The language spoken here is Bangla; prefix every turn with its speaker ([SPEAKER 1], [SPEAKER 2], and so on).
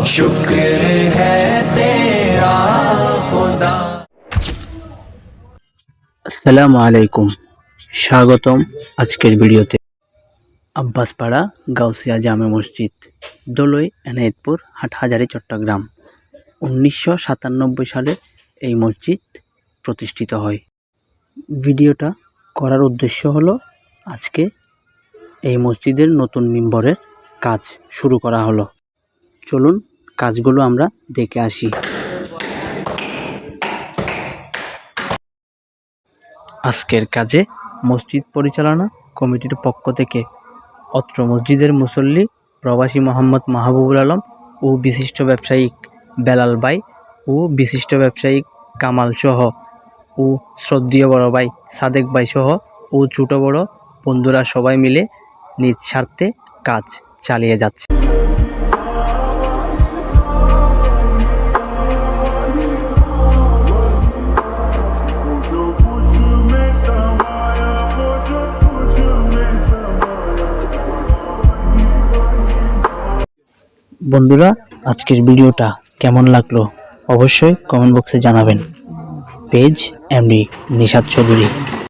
[SPEAKER 1] शुक्र है तेरा खुदा।
[SPEAKER 2] আসসালামু আলাইকুম, স্বাগতম আজকের ভিডিওতে। আব্বাসপাড়া গাউসিয়া জামে মসজিদ, দোলই, এনায়েতপুর, হাটহাজারী, চট্টগ্রাম। 1997 সালে এই মসজিদ প্রতিষ্ঠিত হয়। ভিডিওটা করার উদ্দেশ্য হলো, আজকে এই মসজিদের নতুন মিম্বরের কাজ শুরু করা হলো। চলুন কাজগুলো আমরা দেখে আসি। আজকের কাজে মসজিদ পরিচালনা কমিটির পক্ষ থেকে অত্র মসজিদের মুসল্লি প্রবাসী মোহাম্মদ মাহবুবুল আলম ও বিশিষ্ট ব্যবসায়িক বেলাল ভাই ও বিশিষ্ট ব্যবসায়িক কামাল সহ ও শ্রদ্ধেয় বড় ভাই সাদেক ভাই সহ ও ছোট বড় বন্ধুরা সবাই মিলে নিজ স্বার্থে কাজ চালিয়ে যাচ্ছে। বন্ধুরা, আজকের ভিডিওটা কেমন লাগলো অবশ্যই কমেন্ট বক্সে জানাবেন। Page MD Nishat Chowdhury.